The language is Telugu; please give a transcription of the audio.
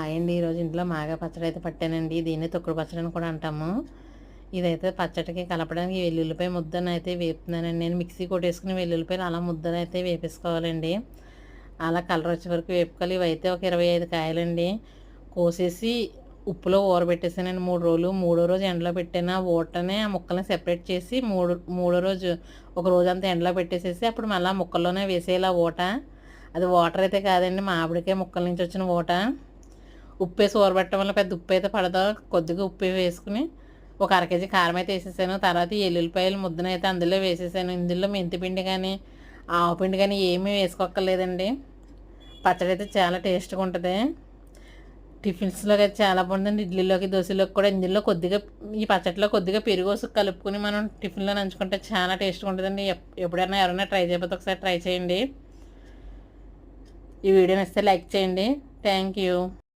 హాయ్ అండి. ఈరోజు ఇంట్లో మాగాయ పచ్చడి అయితే పట్టానండి. దీన్ని తొక్కుడు పచ్చడి అని కూడా అంటాము. ఇదైతే పచ్చడికి కలపడానికి వెల్లుల్లిపాయ ముద్దనైతే వేపుతున్నానండి. నేను మిక్సీ కొట్టేసుకుని వెల్లుల్లిపాయలు అలా ముద్దనైతే వేపేసుకోవాలండి. అలా కలర్ వచ్చే వరకు వేపుకోవాలి. ఇవైతే ఒక 25 కాయలండి. కోసేసి ఉప్పులో ఊరబెట్టేసానండి 3 రోజులు. మూడో రోజు ఎండలో పెట్టాను. ఆ ఊటనే ఆ ముక్కల్ని సెపరేట్ చేసి మూడో రోజు ఒక రోజంతా ఎండలో పెట్టేసేసి అప్పుడు మళ్ళీ ఆ ముక్కల్లోనే వేసేయాలి ఆ ఊట. అది వాటర్ అయితే కాదండి, మామిడికాయ ముక్కల నుంచి వచ్చిన ఊట. ఉప్పేసి ఊరబెట్టడం వల్ల పెద్ద ఉప్పు అయితే పడదు. కొద్దిగా ఉప్పు వేసుకుని ఒక అర కేజీ కారం అయితే వేసేసాను. తర్వాత ఈ ఎల్లుల్లిపాయల ముద్దనైతే అందులో వేసేసాను. ఇందులో మెంతిపిండి కానీ ఆవపిండి కానీ ఏమీ వేసుకోక్కర్లేదండి. పచ్చడి అయితే చాలా టేస్ట్గా ఉంటుంది. టిఫిన్స్లోకి అయితే చాలా బాగుంటుంది. ఇడ్లీలోకి దోశలోకి కూడా ఇందులో కొద్దిగా ఈ పచ్చడిలో కొద్దిగా పెరుగు కలుపుకొని మనం టిఫిన్లో నంచుకుంటే చాలా టేస్ట్గా ఉంటుందండి. ఎప్పుడైనా ఎవరైనా ట్రై చేయకపోతే ఒకసారి ట్రై చేయండి. ఈ వీడియో నచ్చితే లైక్ చేయండి. Thank you.